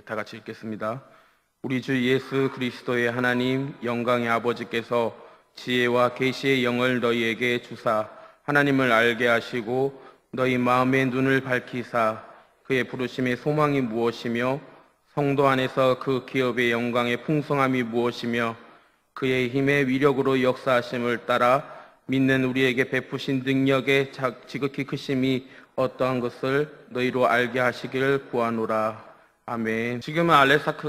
다 같이 읽겠습니다. 우리 주 예수 그리스도의 하나님 영광의 아버지께서 지혜와 계시의 영을 너희에게 주사 하나님을 알게 하시고 너희 마음의 눈을 밝히사 그의 부르심의 소망이 무엇이며 성도 안에서 그 기업의 영광의 풍성함이 무엇이며 그의 힘의 위력으로 역사하심을 따라 믿는 우리에게 베푸신 능력의 지극히 크심이 어떠한 것을 너희로 알게 하시기를 구하노라. 아멘. 지금은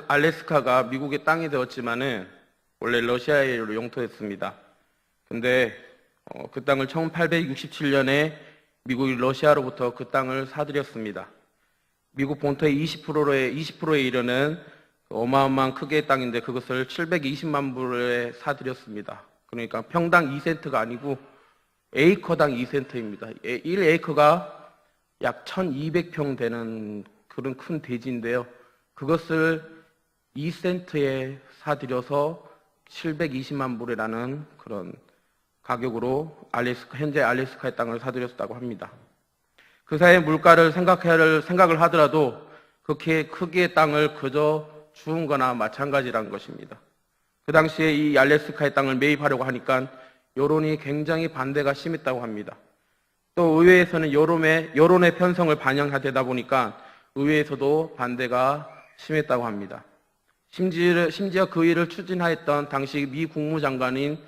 알래스카가 미국의 땅이 되었지만은 원래 러시아의 영토였습니다. 근데 그 땅을 1867년에 미국이 러시아로부터 그 땅을 사들였습니다. 미국 본토의 20%에 이르는 어마어마한 크기의 땅인데 그것을 720만 불에 사들였습니다. 그러니까 평당 2센트가 아니고 에이커당 2센트입니다. 1에이커가 약 1200평 되는 그런 큰 대지인데요. 그것을 2센트에 사들여서 720만 불이라는 그런 가격으로 현재 알래스카의 땅을 사들였다고 합니다. 그 사이에 물가를 생각을 하더라도 그렇게 크기의 땅을 그저 주운 거나 마찬가지라는 것입니다. 그 당시에 이 알래스카의 땅을 매입하려고 하니까 여론이 굉장히 반대가 심했다고 합니다. 또 의회에서는 여론의 편성을 반영하되다 보니까 의회에서도 반대가 심했다고 합니다. 심지어 그 일을 추진하였던 당시 미 국무장관인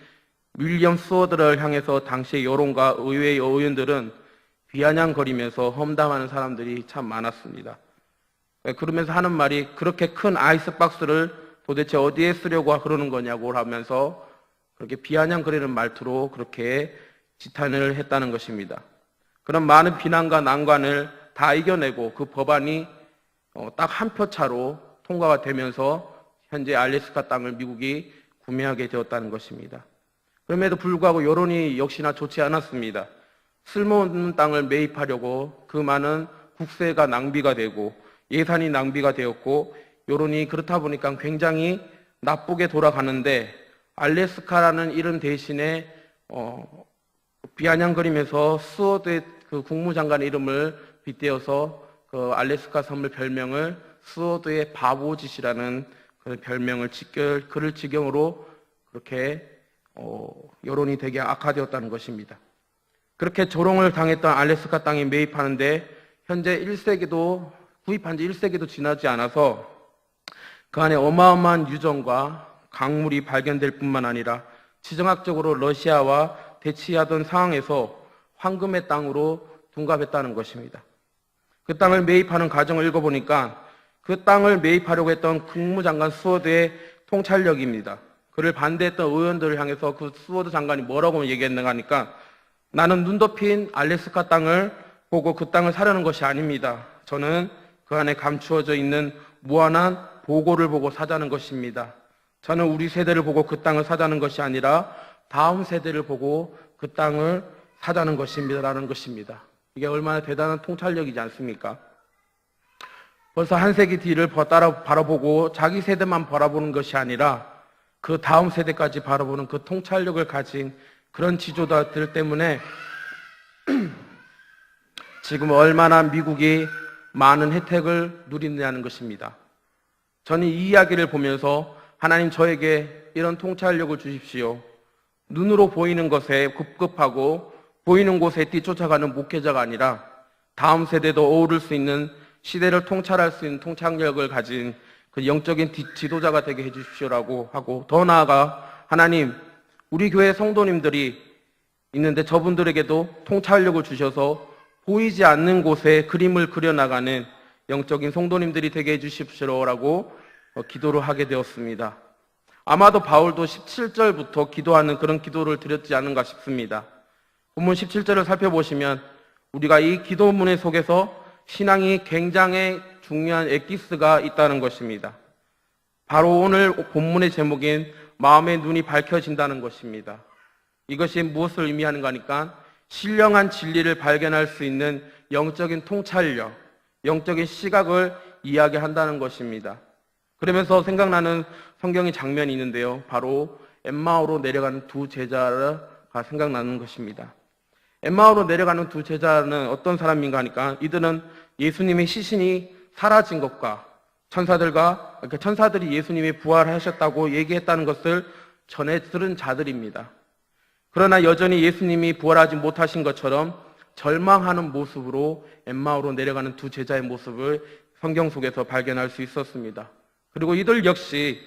윌리엄 스워드를 향해서 당시의 여론과 의회의 의원들은 비아냥거리면서 험담하는 사람들이 참 많았습니다. 그러면서 하는 말이 그렇게 큰 아이스박스를 도대체 어디에 쓰려고 그러는 거냐고 하면서 그렇게 비아냥거리는 말투로 그렇게 지탄을 했다는 것입니다. 그런 많은 비난과 난관을 다 이겨내고 그 법안이 딱 한 표 차로 통과가 되면서 현재 알래스카 땅을 미국이 구매하게 되었다는 것입니다. 그럼에도 불구하고 여론이 역시나 좋지 않았습니다. 쓸모없는 땅을 매입하려고 그 많은 국세가 낭비가 되고 예산이 낭비가 되었고 여론이 그렇다 보니까 굉장히 나쁘게 돌아가는데 알래스카라는 이름 대신에 비아냥거리면서 스워드의 그 국무장관의 이름을 빗대어서 그 알래스카 섬을 별명을 스워드의 바보짓이라는 그 별명을 그를 지경으로 그렇게 여론이 되게 악화되었다는 것입니다. 그렇게 조롱을 당했던 알래스카 땅에 매입하는데 현재 구입한 지 1세기도 지나지 않아서 그 안에 어마어마한 유전과 강물이 발견될 뿐만 아니라 지정학적으로 러시아와 대치하던 상황에서 황금의 땅으로 둔갑했다는 것입니다. 그 땅을 매입하는 과정을 읽어보니까 그 땅을 매입하려고 했던 국무장관 스워드의 통찰력입니다. 그를 반대했던 의원들을 향해서 그 스워드 장관이 뭐라고 얘기했는가 하니까 나는 눈 덮인 알래스카 땅을 보고 그 땅을 사려는 것이 아닙니다. 저는 그 안에 감추어져 있는 무한한 보고를 보고 사자는 것입니다. 저는 우리 세대를 보고 그 땅을 사자는 것이 아니라 다음 세대를 보고 그 땅을 사자는 것입니다. 라는 것입니다. 이게 얼마나 대단한 통찰력이지 않습니까? 벌써 한 세기 뒤를 바라보고 자기 세대만 바라보는 것이 아니라 그 다음 세대까지 바라보는 그 통찰력을 가진 그런 지도자들 때문에 지금 얼마나 미국이 많은 혜택을 누리느냐는 것입니다. 저는 이 이야기를 보면서 하나님 저에게 이런 통찰력을 주십시오. 눈으로 보이는 것에 급급하고 보이는 곳에 뛰쫓아가는 목회자가 아니라 다음 세대도 어우를 수 있는 시대를 통찰할 수 있는 통찰력을 가진 그 영적인 지도자가 되게 해주십시오라고 하고 더 나아가 하나님 우리 교회 성도님들이 있는데 저분들에게도 통찰력을 주셔서 보이지 않는 곳에 그림을 그려나가는 영적인 성도님들이 되게 해주십시오라고 기도를 하게 되었습니다. 아마도 바울도 17절부터 기도하는 그런 기도를 드렸지 않은가 싶습니다. 본문 17절을 살펴보시면 우리가 이 기도문의 속에서 신앙이 굉장히 중요한 엑기스가 있다는 것입니다. 바로 오늘 본문의 제목인 마음의 눈이 밝혀진다는 것입니다. 이것이 무엇을 의미하는가 하니까 신령한 진리를 발견할 수 있는 영적인 통찰력, 영적인 시각을 이야기한다는 것입니다. 그러면서 생각나는 성경의 장면이 있는데요. 바로 엠마오로 내려가는 두 제자가 생각나는 것입니다. 엠마오로 내려가는 두 제자는 어떤 사람인가 하니까 이들은 예수님의 시신이 사라진 것과 천사들이 예수님이 부활하셨다고 얘기했다는 것을 전해 들은 자들입니다. 그러나 여전히 예수님이 부활하지 못하신 것처럼 절망하는 모습으로 엠마오로 내려가는 두 제자의 모습을 성경 속에서 발견할 수 있었습니다. 그리고 이들 역시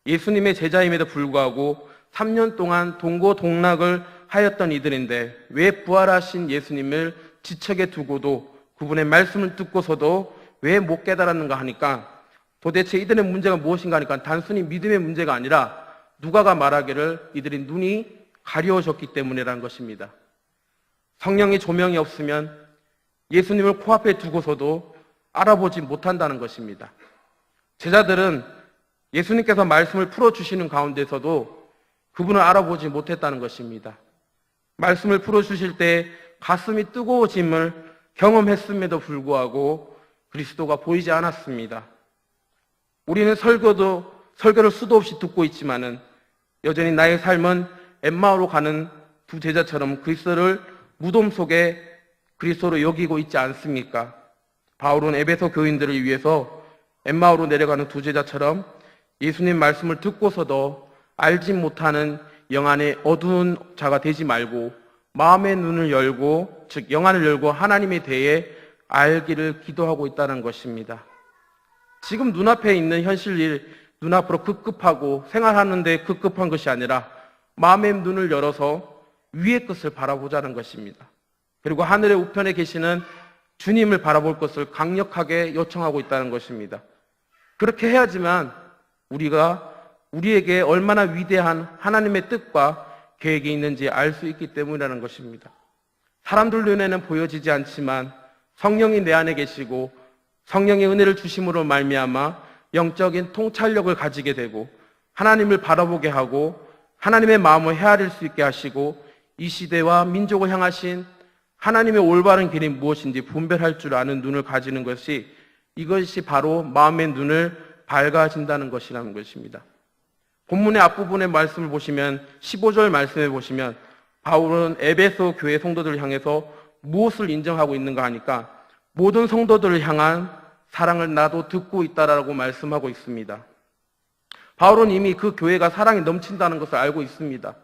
예수님의 제자임에도 불구하고 3년 동안 동고동락을 하였던 이들인데 왜 부활하신 예수님을 지척에 두고도 그분의 말씀을 듣고서도 왜 못 깨달았는가 하니까 도대체 이들의 문제가 무엇인가 하니까 단순히 믿음의 문제가 아니라 누가가 말하기를 이들이 눈이 가려워졌기 때문이라는 것입니다. 성령의 조명이 없으면 예수님을 코앞에 두고서도 알아보지 못한다는 것입니다. 제자들은 예수님께서 말씀을 풀어주시는 가운데서도 그분을 알아보지 못했다는 것입니다. 말씀을 풀어주실 때 가슴이 뜨거워짐을 경험했음에도 불구하고 그리스도가 보이지 않았습니다. 우리는 설교를 수도 없이 듣고 있지만은 여전히 나의 삶은 엠마오로 가는 두 제자처럼 그리스도를 무덤 속에 그리스도로 여기고 있지 않습니까? 바울은 에베소 교인들을 위해서 엠마오로 내려가는 두 제자처럼 예수님 말씀을 듣고서도 알지 못하는 영안의 어두운 자가 되지 말고 마음의 눈을 열고, 즉 영안을 열고 하나님에 대해 알기를 기도하고 있다는 것입니다. 지금 눈앞에 있는 현실 일, 눈앞으로 급급하고 생활하는데 급급한 것이 아니라 마음의 눈을 열어서 위의 것을 바라보자는 것입니다. 그리고 하늘의 우편에 계시는 주님을 바라볼 것을 강력하게 요청하고 있다는 것입니다. 그렇게 해야지만 우리에게 얼마나 위대한 하나님의 뜻과 계획이 있는지 알 수 있기 때문이라는 것입니다. 사람들 눈에는 보여지지 않지만 성령이 내 안에 계시고 성령의 은혜를 주심으로 말미암아 영적인 통찰력을 가지게 되고 하나님을 바라보게 하고 하나님의 마음을 헤아릴 수 있게 하시고 이 시대와 민족을 향하신 하나님의 올바른 길이 무엇인지 분별할 줄 아는 눈을 가지는 것이 이것이 바로 마음의 눈을 밝아진다는 것이라는 것입니다. 본문의 앞부분의 말씀을 보시면 15절 말씀에 보시면 바울은 에베소 교회 성도들을 향해서 무엇을 인정하고 있는가 하니까 모든 성도들을 향한 사랑을 나도 듣고 있다라고 말씀하고 있습니다. 바울은 이미 그 교회가 사랑이 넘친다는 것을 알고 있습니다.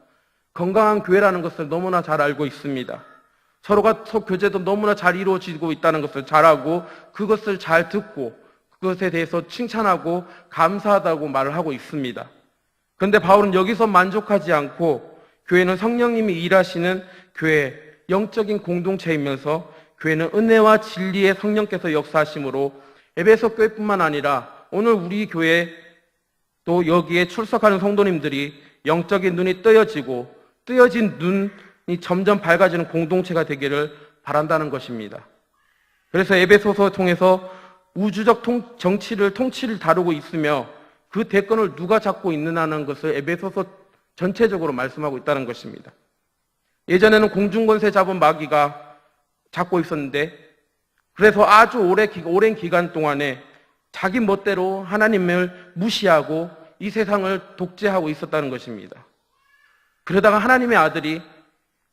건강한 교회라는 것을 너무나 잘 알고 있습니다. 서로가 교제도 너무나 잘 이루어지고 있다는 것을 잘 알고 그것을 잘 듣고 그것에 대해서 칭찬하고 감사하다고 말을 하고 있습니다. 그런데 바울은 여기서 만족하지 않고 교회는 성령님이 일하시는 교회, 영적인 공동체이면서 교회는 은혜와 진리의 성령께서 역사하심으로 에베소 교회뿐만 아니라 오늘 우리 교회 또 여기에 출석하는 성도님들이 영적인 눈이 뜨여진 눈이 점점 밝아지는 공동체가 되기를 바란다는 것입니다. 그래서 에베소서 통해서 우주적 통치를 다루고 있으며 그 대권을 누가 잡고 있느냐는 것을 에베소서 전체적으로 말씀하고 있다는 것입니다. 예전에는 공중권세 잡은 마귀가 잡고 있었는데 그래서 아주 오랜 기간 동안에 자기 멋대로 하나님을 무시하고 이 세상을 독재하고 있었다는 것입니다. 그러다가 하나님의 아들이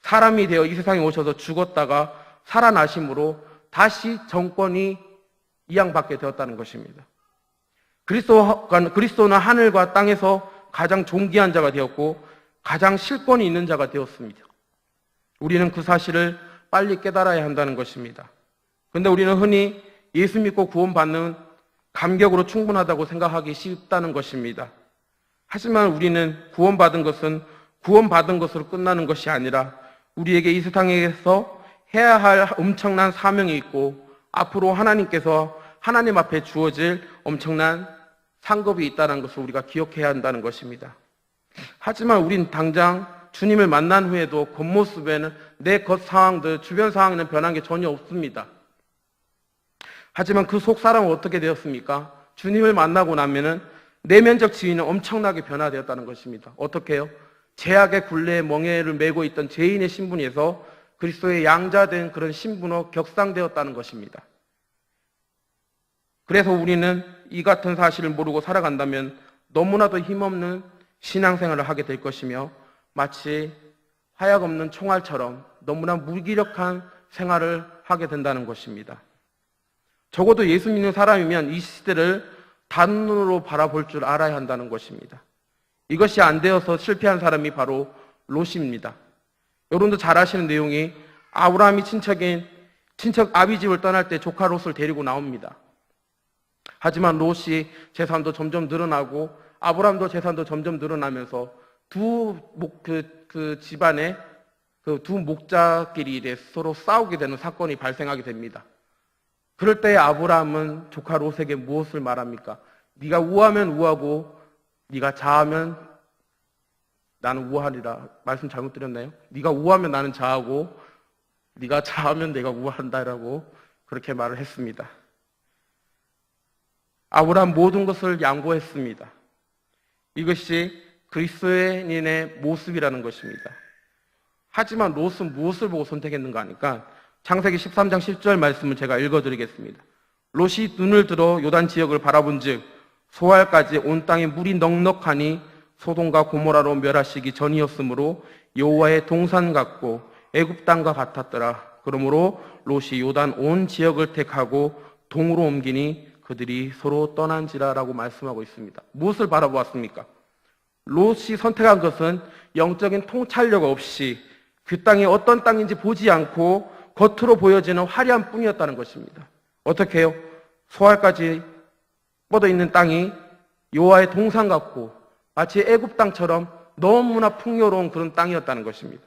사람이 되어 이 세상에 오셔서 죽었다가 살아나심으로 다시 정권이 이양받게 되었다는 것입니다. 그리스도는 하늘과 땅에서 가장 존귀한 자가 되었고 가장 실권이 있는 자가 되었습니다. 우리는 그 사실을 빨리 깨달아야 한다는 것입니다. 그런데 우리는 흔히 예수 믿고 구원받는 감격으로 충분하다고 생각하기 쉽다는 것입니다. 하지만 우리는 구원받은 것으로 끝나는 것이 아니라 우리에게 이 세상에서 해야 할 엄청난 사명이 있고 앞으로 하나님 앞에 주어질 엄청난 상급이 있다는 것을 우리가 기억해야 한다는 것입니다. 하지만 우린 당장 주님을 만난 후에도 겉모습에는 내 겉 상황들, 주변 상황에는 변한 게 전혀 없습니다. 하지만 그 속 사람은 어떻게 되었습니까? 주님을 만나고 나면은 내면적 지위는 엄청나게 변화되었다는 것입니다. 어떻게 해요? 죄악의 굴레에 멍에를 메고 있던 죄인의 신분에서 그리스도의 양자된 그런 신분으로 격상되었다는 것입니다. 그래서 우리는 이 같은 사실을 모르고 살아간다면 너무나도 힘없는 신앙생활을 하게 될 것이며 마치 화약 없는 총알처럼 너무나 무기력한 생활을 하게 된다는 것입니다. 적어도 예수 믿는 사람이면 이 시대를 단으로 바라볼 줄 알아야 한다는 것입니다. 이것이 안 되어서 실패한 사람이 바로 롯입니다. 여러분도 잘 아시는 내용이 아브라함이 친척 아비집을 떠날 때 조카 롯을 데리고 나옵니다. 하지만 롯이 재산도 점점 늘어나고 아브라함도 재산도 점점 늘어나면서 그 집안의 그 두 목자끼리 서로 싸우게 되는 사건이 발생하게 됩니다. 그럴 때 아브라함은 조카 롯에게 무엇을 말합니까? 네가 우하면 우하고 네가 자하면 나는 우하리라. 말씀 잘못 드렸나요? 네가 우하면 나는 자하고 네가 자하면 내가 우한다라고 그렇게 말을 했습니다. 아브라함 모든 것을 양보했습니다. 이것이 그리스도인의 모습이라는 것입니다. 하지만 롯은 무엇을 보고 선택했는가 하니까 창세기 13장 10절 말씀을 제가 읽어드리겠습니다. 롯이 눈을 들어 요단 지역을 바라본 즉 소알까지 온 땅에 물이 넉넉하니 소돔과 고모라로 멸하시기 전이었으므로 여호와의 동산 같고 애굽 땅과 같았더라. 그러므로 롯이 요단 온 지역을 택하고 동으로 옮기니 그들이 서로 떠난지라라고 말씀하고 있습니다. 무엇을 바라보았습니까? 롯이 선택한 것은 영적인 통찰력 없이 그 땅이 어떤 땅인지 보지 않고 겉으로 보여지는 화려한 뿐이었다는 것입니다. 어떻게 해요? 소알까지 뻗어 있는 땅이 여호와의 동산 같고 마치 애굽 땅처럼 너무나 풍요로운 그런 땅이었다는 것입니다.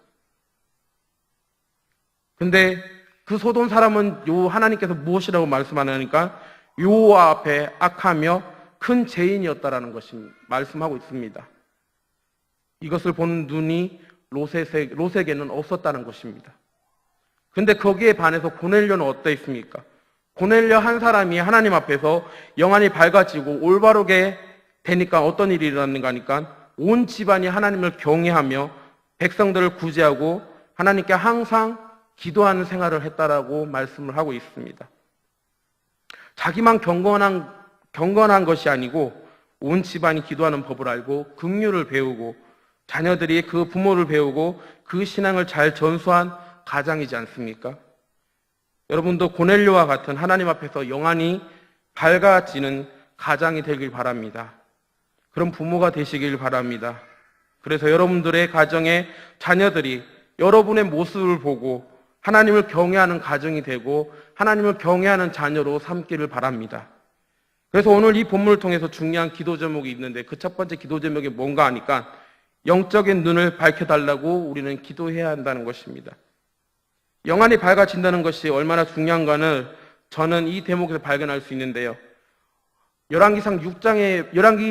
근데 그 소돔 사람은 하나님께서 무엇이라고 말씀하니까 여호와 앞에 악하며 큰 죄인이었다라는 것을 말씀하고 있습니다. 이것을 본 눈이 롯에게는 없었다는 것입니다. 근데 거기에 반해서 고넬료는 어떠했습니까? 고넬료 한 사람이 하나님 앞에서 영안이 밝아지고 올바르게 되니까 어떤 일이 일어났는가 하니까 온 집안이 하나님을 경외하며 백성들을 구제하고 하나님께 항상 기도하는 생활을 했다라고 말씀을 하고 있습니다. 자기만 경건한 것이 아니고 온 집안이 기도하는 법을 알고 긍휼을 배우고 자녀들이 그 부모를 배우고 그 신앙을 잘 전수한 가장이지 않습니까? 여러분도 고넬료와 같은 하나님 앞에서 영안이 밝아지는 가장이 되길 바랍니다. 그런 부모가 되시길 바랍니다. 그래서 여러분들의 가정의 자녀들이 여러분의 모습을 보고 하나님을 경외하는 가정이 되고 하나님을 경외하는 자녀로 삼기를 바랍니다. 그래서 오늘 이 본문을 통해서 중요한 기도 제목이 있는데 그 첫 번째 기도 제목이 뭔가 하니까 영적인 눈을 밝혀달라고 우리는 기도해야 한다는 것입니다. 영안이 밝아진다는 것이 얼마나 중요한가는 저는 이 대목에서 발견할 수 있는데요. 열왕기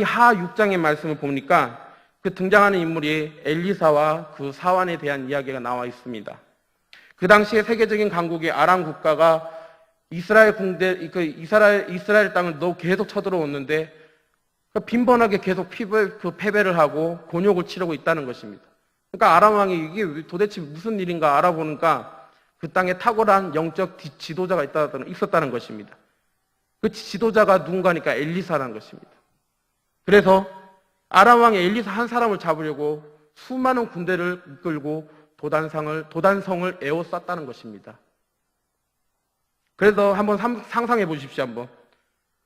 하 6장의 말씀을 보니까 그 등장하는 인물이 엘리사와 그 사환에 대한 이야기가 나와 있습니다. 그 당시에 세계적인 강국의 아람 국가가 이스라엘 땅을 계속 쳐들어오는데 빈번하게 계속 패배를 하고 곤욕을 치르고 있다는 것입니다. 그러니까 아람 왕이 이게 도대체 무슨 일인가 알아보니까 그 땅에 탁월한 영적 지도자가 있었다는 것입니다. 그 지도자가 누군가니까 엘리사라는 것입니다. 그래서 아람 왕이 엘리사 한 사람을 잡으려고 수많은 군대를 이끌고 도단성을 에워쌌다는 것입니다. 그래서 한번 상상해 보십시오, 한번.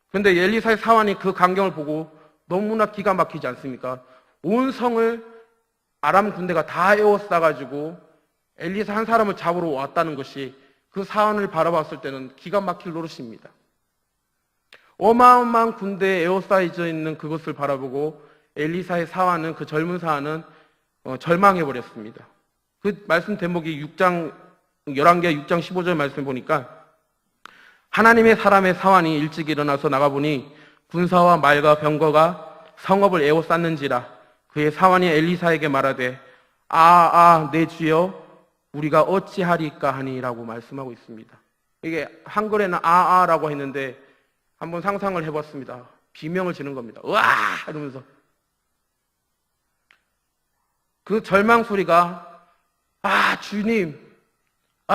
그런데 엘리사의 사환이 그 광경을 보고 너무나 기가 막히지 않습니까? 온 성을 아람 군대가 다 에워싸가지고 엘리사 한 사람을 잡으러 왔다는 것이 그 사환을 바라봤을 때는 기가 막힐 노릇입니다. 어마어마한 군대에 에워싸여져 있는 그것을 바라보고 엘리사의 사환은, 그 젊은 사환은 절망해버렸습니다. 그 말씀 대목이 11개 6장 15절 말씀 보니까 하나님의 사람의 사환이 일찍 일어나서 나가보니 군사와 말과 병거가 성읍을 에워쌌는지라. 그의 사환이 엘리사에게 말하되 내 주여 우리가 어찌하리까 하니라고 말씀하고 있습니다. 이게 한글에는 라고 했는데 한번 상상을 해봤습니다. 비명을 지는 겁니다. 으아! 이러면서 그 절망 소리가 주님,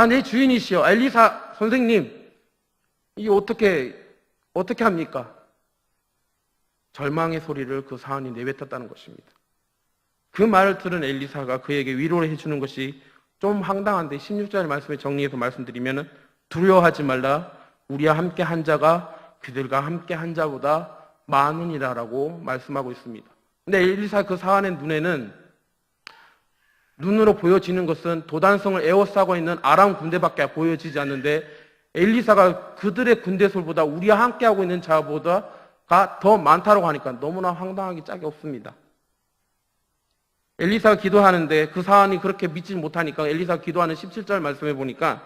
내 주인이시여, 엘리사 선생님, 이게 어떻게 합니까? 절망의 소리를 그 사환이 내뱉었다는 것입니다. 그 말을 들은 엘리사가 그에게 위로를 해주는 것이 좀 황당한데 16절 말씀에 정리해서 말씀드리면 두려워하지 말라. 우리와 함께 한 자가 그들과 함께 한 자보다 많으니라라고 말씀하고 있습니다. 근데 엘리사 그 사안의 눈에는 눈으로 보여지는 것은 도단성을 에워싸고 있는 아람 군대밖에 보여지지 않는데 엘리사가 그들의 군대술보다 우리와 함께하고 있는 자보다가 더 많다고 하니까 너무나 황당하기 짝이 없습니다. 엘리사가 기도하는데 그 사안이 그렇게 믿지 못하니까 엘리사가 기도하는 17절 말씀해 보니까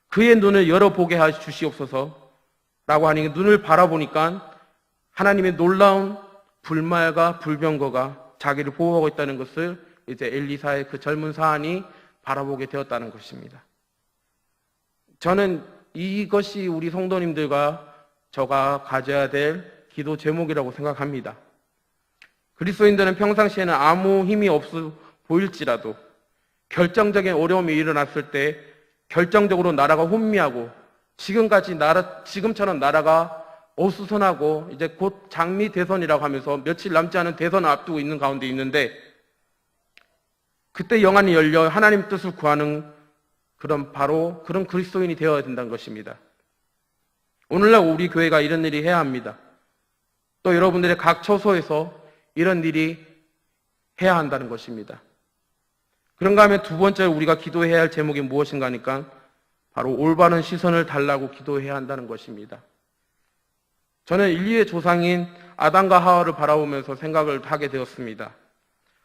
그의 눈을 열어보게 하 주시옵소서 라고 하니 눈을 바라보니까 하나님의 놀라운 불말과 불병거가 자기를 보호하고 있다는 것을 이제 엘리사의 그 젊은 사안이 바라보게 되었다는 것입니다. 저는 이것이 우리 성도님들과 저가 가져야 될 기도 제목이라고 생각합니다. 그리스도인들은 평상시에는 아무 힘이 없어 보일지라도 결정적인 어려움이 일어났을 때 결정적으로 나라가 혼미하고 지금처럼 나라가 어수선하고 이제 곧 장미 대선이라고 하면서 며칠 남지 않은 대선을 앞두고 있는 가운데 있는데 그때 영안이 열려 하나님 뜻을 구하는 바로 그런 그리스도인이 되어야 된다는 것입니다. 오늘날 우리 교회가 이런 일이 해야 합니다. 또 여러분들의 각 처소에서 이런 일이 해야 한다는 것입니다. 그런가 하면 두 번째 우리가 기도해야 할 제목이 무엇인가 하니까 바로 올바른 시선을 달라고 기도해야 한다는 것입니다. 저는 인류의 조상인 아담과 하와를 바라보면서 생각을 하게 되었습니다.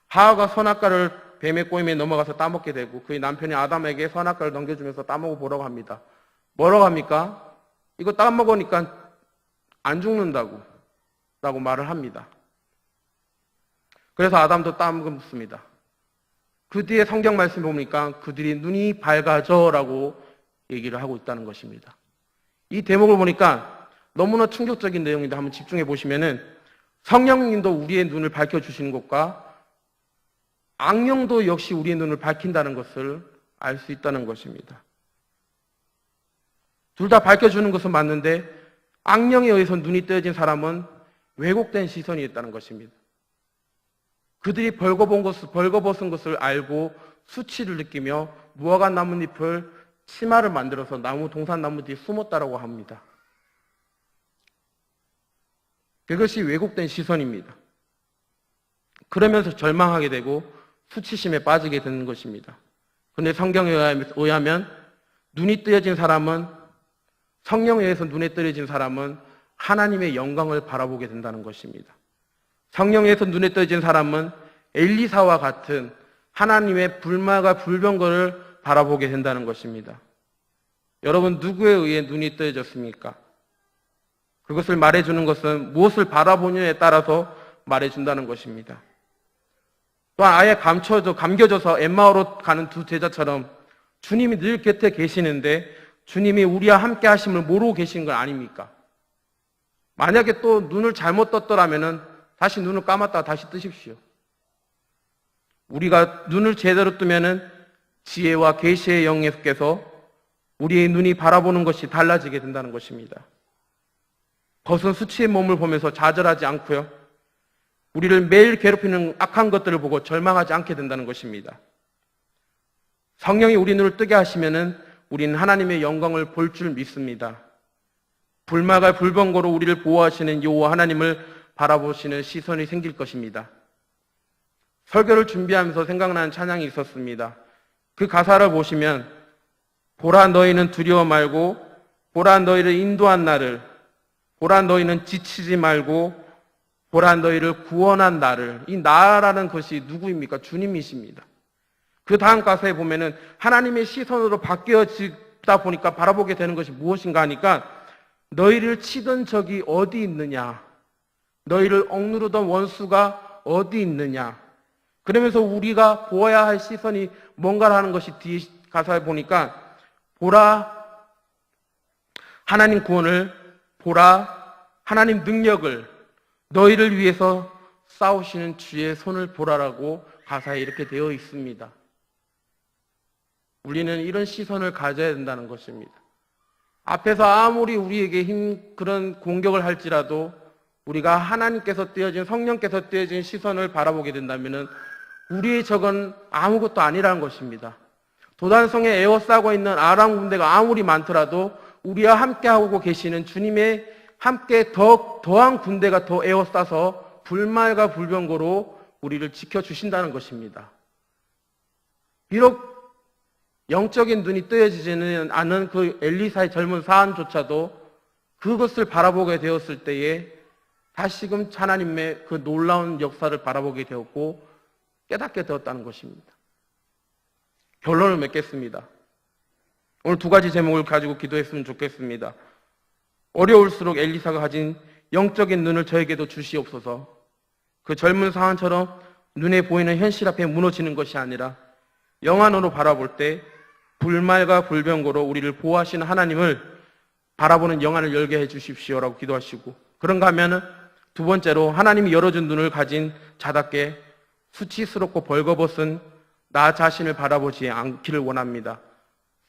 하와가 선악과를 뱀의 꼬임에 넘어가서 따먹게 되고 그의 남편이 아담에게 선악과를 넘겨주면서 따먹어 보라고 합니다. 뭐라고 합니까? 이거 따먹으니까 안 죽는다고 라고 말을 합니다. 그래서 아담도 따먹습니다. 그 뒤에 성경 말씀 보니까 그들이 눈이 밝아져라고 얘기를 하고 있다는 것입니다. 이 대목을 보니까 너무나 충격적인 내용인데 한번 집중해 보시면은 성령님도 우리의 눈을 밝혀주시는 것과 악령도 역시 우리의 눈을 밝힌다는 것을 알 수 있다는 것입니다. 둘 다 밝혀주는 것은 맞는데 악령에 의해서 눈이 뜨여진 사람은 왜곡된 시선이 있다는 것입니다. 그들이 벌거벗은 것을 알고 수치를 느끼며 무화과 나뭇잎을 치마를 만들어서 동산나무 뒤에 숨었다라고 합니다. 그것이 왜곡된 시선입니다. 그러면서 절망하게 되고 수치심에 빠지게 되는 것입니다. 그런데 성경에 의하면 눈이 뜨여진 사람은 성령에 의해서 눈에 뜨여진 사람은 하나님의 영광을 바라보게 된다는 것입니다. 성령에 의해서 눈에 뜨여진 사람은 엘리사와 같은 하나님의 불말과 불병거를 바라보게 된다는 것입니다. 여러분 누구에 의해 눈이 뜨여졌습니까? 그것을 말해주는 것은 무엇을 바라보느냐에 따라서 말해준다는 것입니다. 또한 아예 감겨져서 엠마오로 가는 두 제자처럼 주님이 늘 곁에 계시는데 주님이 우리와 함께 하심을 모르고 계신 건 아닙니까? 만약에 또 눈을 잘못 떴더라면 다시 눈을 감았다가 다시 뜨십시오. 우리가 눈을 제대로 뜨면은 지혜와 계시의 영예께서 우리의 눈이 바라보는 것이 달라지게 된다는 것입니다. 벗은 수치의 몸을 보면서 좌절하지 않고요. 우리를 매일 괴롭히는 악한 것들을 보고 절망하지 않게 된다는 것입니다. 성령이 우리 눈을 뜨게 하시면은 우리는 하나님의 영광을 볼 줄 믿습니다. 불말과 불병거로 우리를 보호하시는 여호와 하나님을 바라보시는 시선이 생길 것입니다. 설교를 준비하면서 생각나는 찬양이 있었습니다. 그 가사를 보시면 보라 너희는 두려워 말고 보라 너희를 인도한 나를 보라 너희는 지치지 말고 보라 너희를 구원한 나를. 이 나라는 것이 누구입니까? 주님이십니다. 그 다음 가사에 보면은 하나님의 시선으로 바뀌어지다 보니까 바라보게 되는 것이 무엇인가 하니까 너희를 치던 적이 어디 있느냐? 너희를 억누르던 원수가 어디 있느냐? 그러면서 우리가 보아야 할 시선이 뭔가를 하는 것이 뒤에 가사에 보니까 보라 하나님 구원을, 보라 하나님 능력을, 너희를 위해서 싸우시는 주의 손을 보라라고 가사에 이렇게 되어 있습니다. 우리는 이런 시선을 가져야 된다는 것입니다. 앞에서 아무리 우리에게 그런 공격을 할지라도 우리가 하나님께서 띄어진, 성령께서 띄어진 시선을 바라보게 된다면 우리의 적은 아무것도 아니라는 것입니다. 도단성에 에워싸고 있는 아람 군대가 아무리 많더라도 우리와 함께하고 계시는 주님의 함께 더한 군대가 더 에워싸서 불말과 불병거로 우리를 지켜주신다는 것입니다. 비록 영적인 눈이 뜨여지지는 않은 그 엘리사의 젊은 사안조차도 그것을 바라보게 되었을 때에 다시금 하나님의 그 놀라운 역사를 바라보게 되었고 깨닫게 되었다는 것입니다. 결론을 맺겠습니다. 오늘 두 가지 제목을 가지고 기도했으면 좋겠습니다. 어려울수록 엘리사가 가진 영적인 눈을 저에게도 주시옵소서. 그 젊은 사안처럼 눈에 보이는 현실 앞에 무너지는 것이 아니라 영안으로 바라볼 때 불말과 불병거로 우리를 보호하시는 하나님을 바라보는 영안을 열게 해주십시오라고 기도하시고, 그런가 하면은 두 번째로 하나님이 열어준 눈을 가진 자답게 수치스럽고 벌거벗은 나 자신을 바라보지 않기를 원합니다.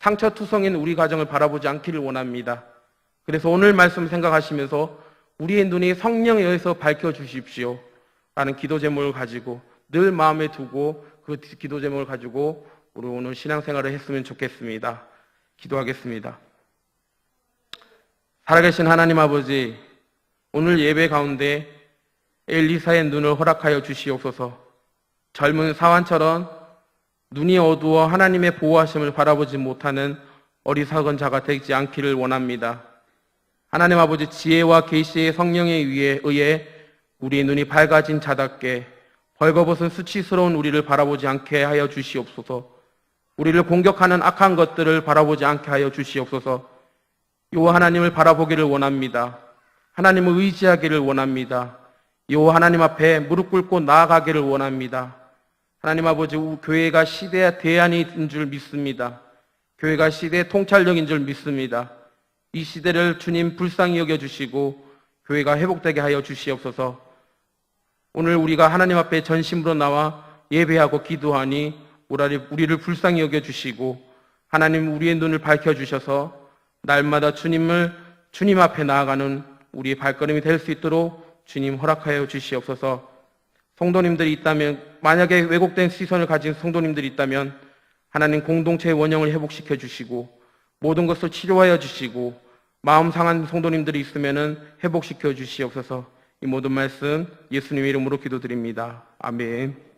상처투성인 우리 가정을 바라보지 않기를 원합니다. 그래서 오늘 말씀 생각하시면서 우리의 눈이 성령에 의해서 밝혀주십시오 라는 기도 제목을 가지고 늘 마음에 두고 그 기도 제목을 가지고 우리 오늘 신앙생활을 했으면 좋겠습니다. 기도하겠습니다. 살아계신 하나님 아버지, 오늘 예배 가운데 엘리사의 눈을 허락하여 주시옵소서. 젊은 사환처럼 눈이 어두워 하나님의 보호하심을 바라보지 못하는 어리석은 자가 되지 않기를 원합니다. 하나님 아버지, 지혜와 계시의 성령에 의해 우리의 눈이 밝아진 자답게 벌거벗은 수치스러운 우리를 바라보지 않게 하여 주시옵소서. 우리를 공격하는 악한 것들을 바라보지 않게 하여 주시옵소서. 여호와 하나님을 바라보기를 원합니다. 하나님을 의지하기를 원합니다. 여호와 하나님 앞에 무릎 꿇고 나아가기를 원합니다. 하나님 아버지, 교회가 시대의 대안인 줄 믿습니다. 교회가 시대의 통찰력인 줄 믿습니다. 이 시대를 주님 불쌍히 여겨주시고 교회가 회복되게 하여 주시옵소서. 오늘 우리가 하나님 앞에 전심으로 나와 예배하고 기도하니 우리를 불쌍히 여겨주시고 하나님 우리의 눈을 밝혀주셔서 날마다 주님 앞에 나아가는 우리의 발걸음이 될 수 있도록 주님 허락하여 주시옵소서. 성도님들이 있다면, 만약에 왜곡된 시선을 가진 성도님들이 있다면 하나님 공동체의 원형을 회복시켜 주시고 모든 것을 치료하여 주시고 마음 상한 성도님들이 있으면 회복시켜 주시옵소서. 이 모든 말씀 예수님의 이름으로 기도드립니다. 아멘.